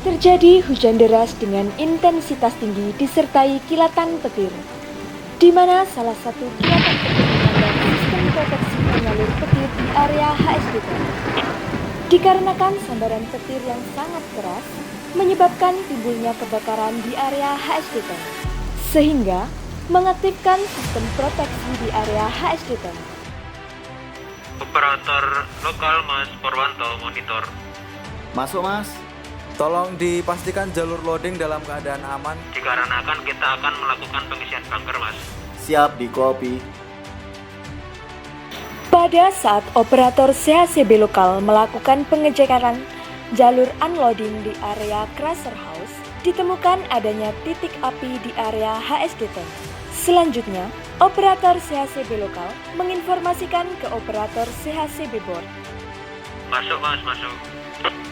Terjadi hujan deras dengan intensitas tinggi disertai kilatan petir, di mana salah satu kilatan petir melanggar sistem proteksi penyalur petir di area HSDT. Dikarenakan sambaran petir yang sangat keras, menyebabkan timbulnya kebakaran di area HSDT, sehingga mengaktifkan sistem proteksi di area HSDT. Operator lokal Mas Purwanto monitor. Masuk Mas, tolong dipastikan jalur loading dalam keadaan aman. Dikarenakan kita akan melakukan pengisian bunker Mas. Siap di copy. Pada saat operator CHCB lokal melakukan pengecekan jalur unloading di area crusher house, ditemukan adanya titik api di area HSDT. Selanjutnya, operator CHCB lokal menginformasikan ke operator CHCB board. Masuk Mas, masuk.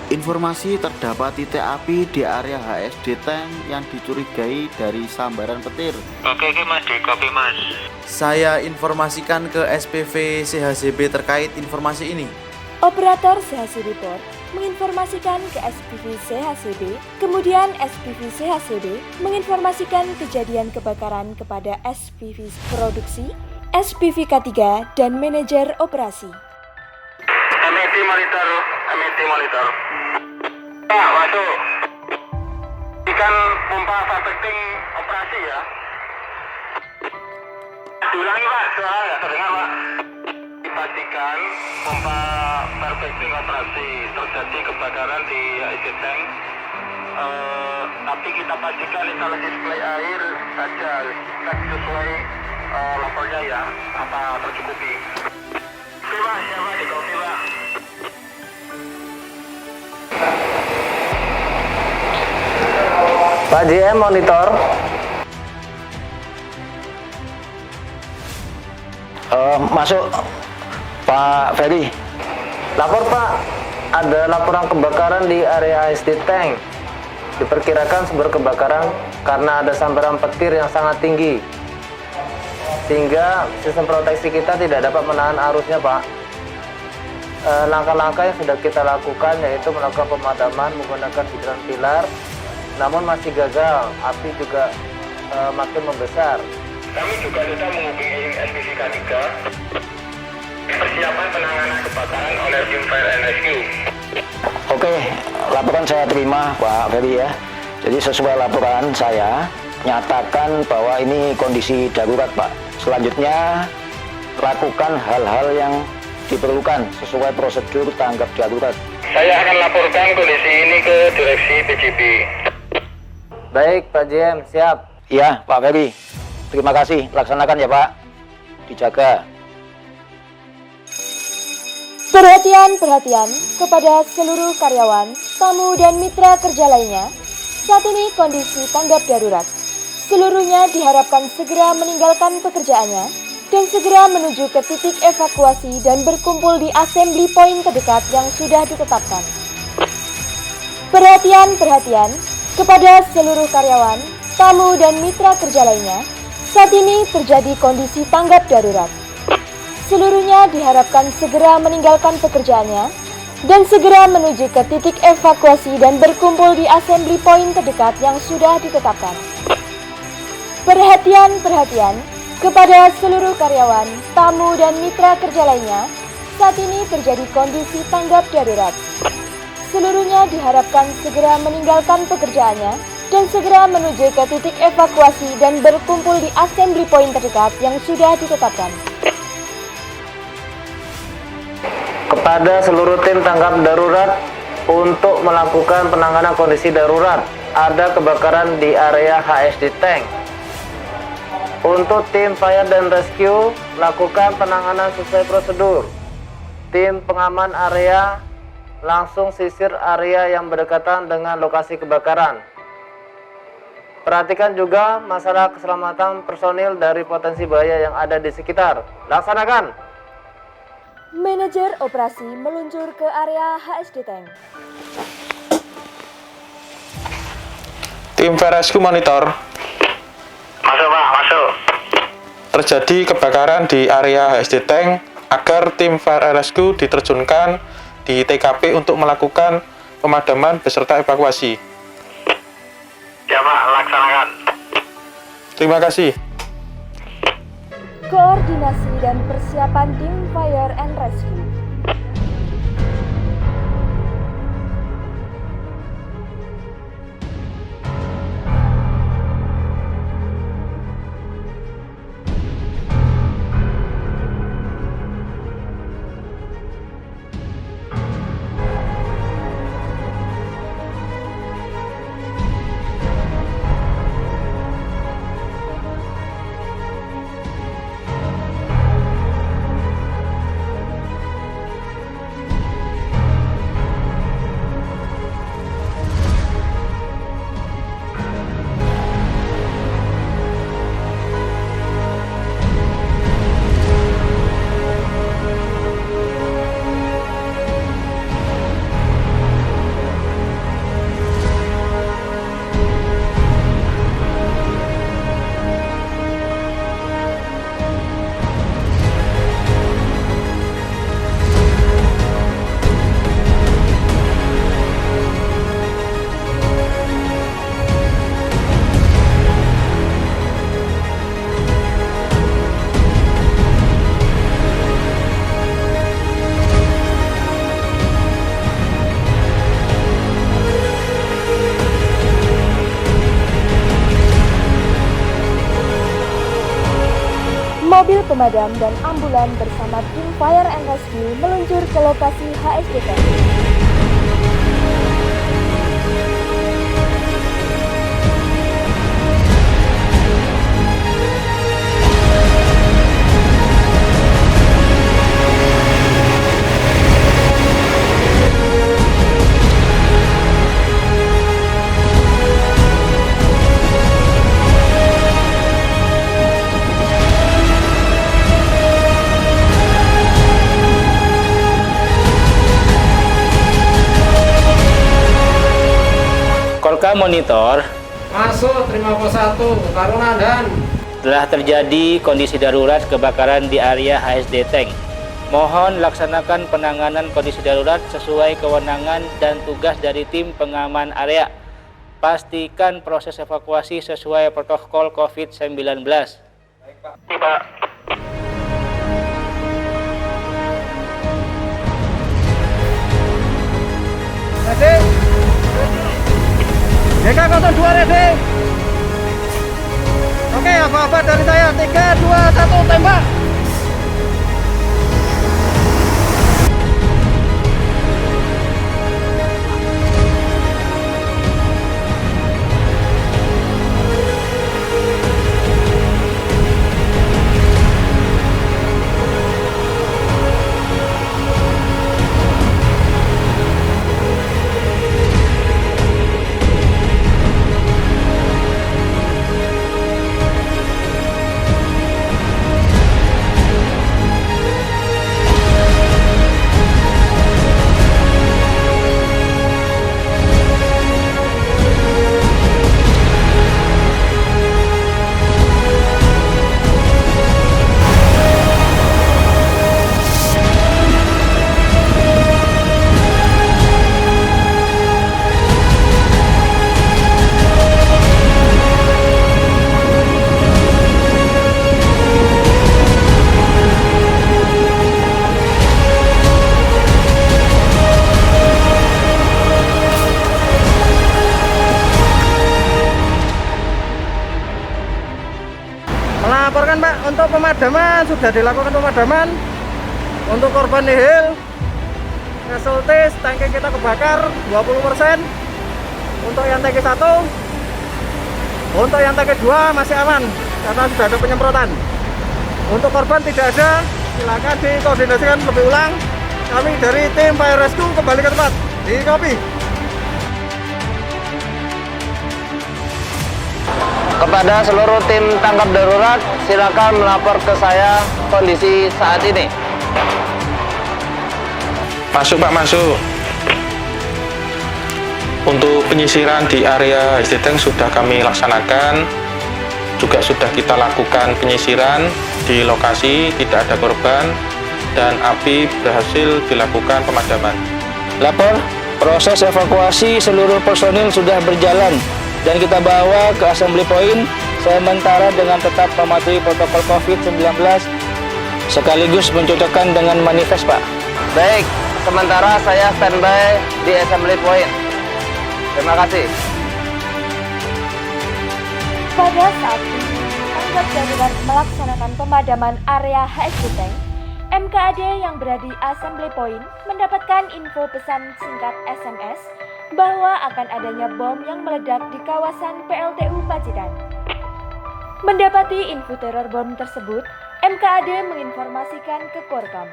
Informasi terdapat titik api di area HSD tank yang dicurigai dari sambaran petir. Oke Mas, di copy Mas. Saya informasikan ke SPV CHCB terkait informasi ini. Operator CHCB board menginformasikan ke SPV CHCB, kemudian SPV CHCB menginformasikan kejadian kebakaran kepada SPV produksi, SPV K3, dan manajer operasi. MET monitor. Pak, masuk. Ikan pompa vacuum operasi ya. Diulangi Pak, suara nggak terdengar Pak. Dipastikan pompa vacuum operasi, terjadi kebakaran di IC tank. Tapi kita pastikan instalasi suplai air saja, sesuai lapornya ya, apa tercukupi. Oke Pak, siapa di kopi Pak. Pak JM monitor. Masuk Pak Ferry. Lapor Pak, ada laporan kebakaran di area SD tank. Diperkirakan sumber kebakaran karena ada sambaran petir yang sangat tinggi, sehingga sistem proteksi kita tidak dapat menahan arusnya Pak. Langkah-langkah yang sudah kita lakukan yaitu melakukan pemadaman menggunakan hidran pilar, namun masih gagal, api juga makin membesar. Kami juga sudah menghubungi SPV K3 persiapan penanganan kebakaran oleh tim Fire and Rescue. Oke, laporan saya terima Pak Ferry ya. Jadi sesuai laporan saya, nyatakan bahwa ini kondisi darurat Pak. Selanjutnya, lakukan hal-hal yang diperlukan sesuai prosedur tanggap darurat. Saya akan laporkan kondisi ini ke direksi PJB. Baik Pak JM, siap. Iya Pak Ferry, terima kasih. Laksanakan ya Pak, dijaga. Perhatian kepada seluruh karyawan, tamu, dan mitra kerja lainnya. Saat ini kondisi tanggap darurat. Seluruhnya diharapkan segera meninggalkan pekerjaannya dan segera menuju ke titik evakuasi dan berkumpul di assembly point terdekat yang sudah ditetapkan. Perhatian kepada seluruh karyawan, tamu, dan mitra kerja lainnya. Saat ini terjadi kondisi tanggap darurat. Seluruhnya diharapkan segera meninggalkan pekerjaannya dan segera menuju ke titik evakuasi dan berkumpul di assembly point terdekat yang sudah ditetapkan. Perhatian kepada seluruh karyawan, tamu, dan mitra kerja lainnya. Saat ini terjadi kondisi tanggap darurat. Seluruhnya diharapkan segera meninggalkan pekerjaannya dan segera menuju ke titik evakuasi dan berkumpul di assembly point terdekat yang sudah ditetapkan. Kepada seluruh tim tanggap darurat untuk melakukan penanganan kondisi darurat, ada kebakaran di area HSD tank. Untuk tim fire dan rescue, lakukan penanganan sesuai prosedur. Tim pengaman area langsung sisir area yang berdekatan dengan lokasi kebakaran. Perhatikan juga masalah keselamatan personil dari potensi bahaya yang ada di sekitar. Laksanakan. Manajer operasi meluncur ke area HSD tank. Tim Fire Rescue monitor. Masuk Pak, masuk. Terjadi kebakaran di area HSD tank agar tim Fire Rescue diterjunkan di TKP untuk melakukan pemadaman beserta evakuasi. Terima kasih. Koordinasi dan persiapan tim Fire and Rescue. Mobil pemadam dan ambulan bersama tim Fire and Rescue meluncur ke lokasi HSDT. Kolka monitor, Masuk, terima pos 1, Karunadan. telah terjadi kondisi darurat kebakaran di area HSD Tank. Mohon laksanakan penanganan kondisi darurat sesuai kewenangan dan tugas dari tim pengaman area. Pastikan proses evakuasi sesuai protokol COVID-19. Pak. Ready? JK02 ready? Oke, apa-apa dari saya. 3, 2, 1, tembak. Melaporkan Pak, untuk pemadaman sudah dilakukan pemadaman. Untuk korban nihil, casualties, tangki kita kebakar 20%. Untuk yang tangki 1, untuk yang tangki 2 masih aman karena sudah ada penyemprotan. Untuk korban tidak ada, silakan dikoordinasikan lebih ulang. Kami dari tim Fire Rescue kembali ke tempat. Di copy. Kepada seluruh tim tangkap darurat, silakan melapor ke saya kondisi saat ini. Masuk Pak, masuk. Untuk penyisiran di area HSD Tank sudah kami laksanakan. Juga sudah kita lakukan penyisiran di lokasi, tidak ada korban, dan api berhasil dilakukan pemadaman. Lapor, proses evakuasi seluruh personil sudah berjalan. dan kita bawa ke assembly point sementara dengan tetap mematuhi protokol COVID-19 sekaligus mencocokkan dengan manifest, Pak. Baik, sementara saya standby di assembly point. Terima kasih. Pada saat ini, tanggap darurat melaksanakan pemadaman area HSD Tank, MKAD yang berada di assembly point mendapatkan info pesan singkat SMS bahwa akan adanya bom yang meledak di kawasan PLTU Pacitan. Mendapati info teror bom tersebut, MKAD menginformasikan ke Korkam.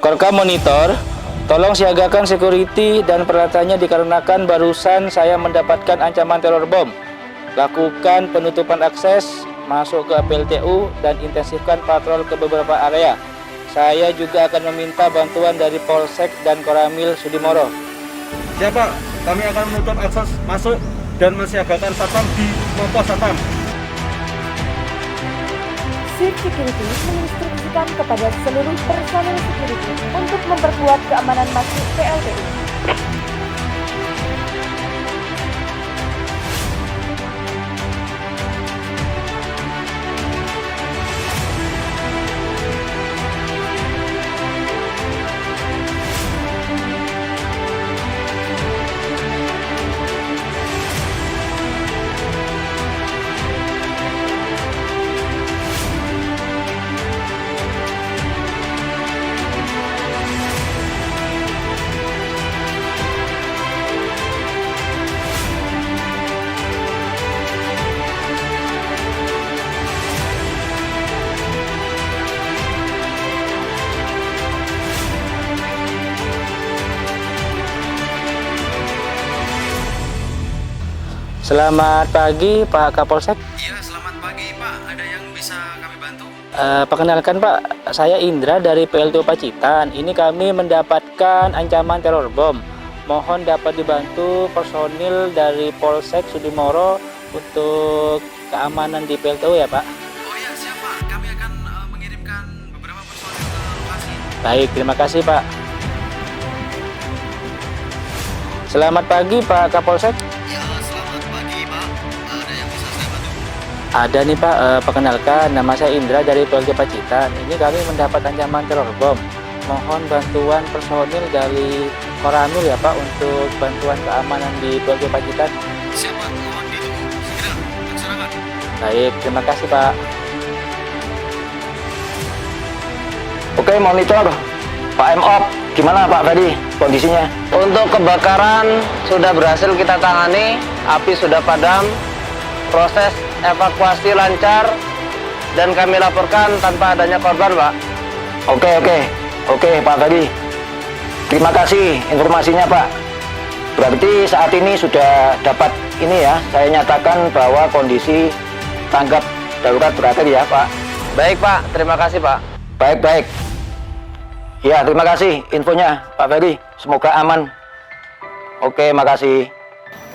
Korkam monitor, tolong siagakan security dan peralatannya dikarenakan barusan saya mendapatkan ancaman teror bom. Lakukan penutupan akses masuk ke PLTU dan intensifkan patrol ke beberapa area. Saya juga akan meminta bantuan dari Polsek dan Koramil Sudimoro. Siap Pak, kami akan menutup akses masuk dan mensiagakan satpam di pos satpam. Shift Security menginstruksikan kepada seluruh personel security untuk memperkuat keamanan masuk PLTU. Selamat pagi Pak Kapolsek. Iya, selamat pagi Pak. Ada yang bisa kami bantu? Perkenalkan Pak, saya Indra dari PLTU Pacitan. Ini kami mendapatkan ancaman teror bom. Mohon dapat dibantu personil dari Polsek Sudimoro untuk keamanan di PLTU ya Pak. Oh iya, siap Pak. Kami akan mengirimkan beberapa personil ke lokasi. Baik, terima kasih Pak. Selamat pagi Pak Kapolsek. Ya, selamat pagi Pak. Ada yang bisa saya bantu? Ada nih Pak, perkenalkan nama saya Indra dari PLTU Pacitan. Ini kami mendapat ancaman teror bom. Mohon bantuan personil dari Koramil ya Pak untuk bantuan keamanan di PLTU Pacitan. Siap Pak, mohon ditunggu. Segera laksanakan. Baik, terima kasih Pak. Oke, monitor. Pak M.Op, gimana Pak tadi kondisinya? Untuk kebakaran sudah berhasil kita tangani, api sudah padam, proses evakuasi lancar, dan kami laporkan tanpa adanya korban Pak. Oke Pak tadi. Terima kasih informasinya Pak. Berarti saat ini sudah dapat ini ya, saya nyatakan bahwa kondisi tanggap darurat berakhir ya Pak. Baik Pak, terima kasih Pak. Baik. Ya, terima kasih infonya Pak Ferry. Semoga aman. Oke, makasih.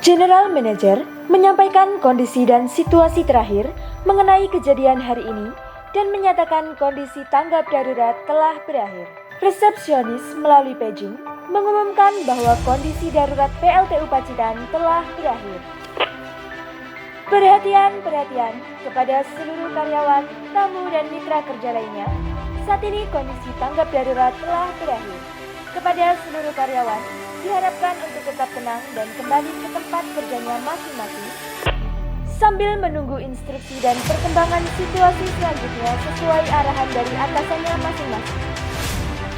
General Manager menyampaikan kondisi dan situasi terakhir mengenai kejadian hari ini dan menyatakan kondisi tanggap darurat telah berakhir. Resepsionis melalui paging mengumumkan bahwa kondisi darurat PLTU Pacitan telah berakhir. Perhatian kepada seluruh karyawan, tamu, dan mitra kerja lainnya. Saat ini kondisi tanggap darurat telah berakhir. Kepada seluruh karyawan, diharapkan untuk tetap tenang dan kembali ke tempat kerjanya masing-masing sambil menunggu instruksi dan perkembangan situasi selanjutnya sesuai arahan dari atasannya masing-masing.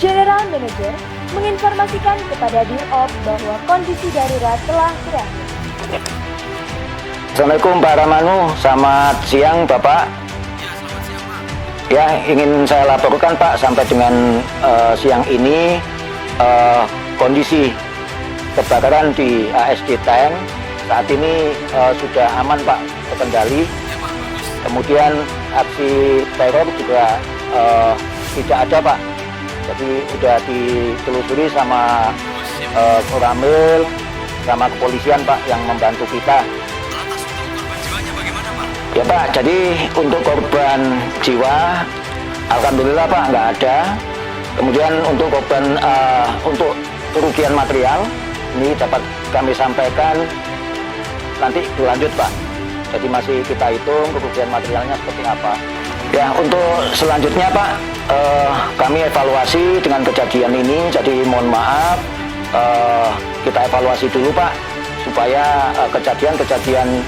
General Manager menginformasikan kepada Dirop bahwa kondisi darurat telah berakhir. Assalamualaikum Pak Ramanu, selamat siang Bapak. Ya, ingin saya laporkan Pak, sampai dengan siang ini kondisi kebakaran di HSD Tank saat ini sudah aman Pak, terkendali. Kemudian aksi teror juga tidak ada Pak. Jadi sudah ditelusuri sama Koramil, sama kepolisian Pak yang membantu kita. Ya Pak, jadi untuk korban jiwa, alhamdulillah Pak nggak ada. Kemudian untuk korban untuk kerugian material, ini dapat kami sampaikan nanti dilanjut Pak. Jadi masih kita hitung kerugian materialnya seperti apa. Ya, untuk selanjutnya Pak, kami evaluasi dengan kejadian ini, jadi mohon maaf, kita evaluasi dulu Pak, supaya kejadian-kejadian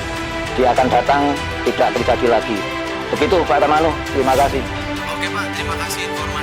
di akan datang tidak terjadi lagi. Begitu Pak Tamanu, terima kasih. Oke Pak, terima kasih informasinya.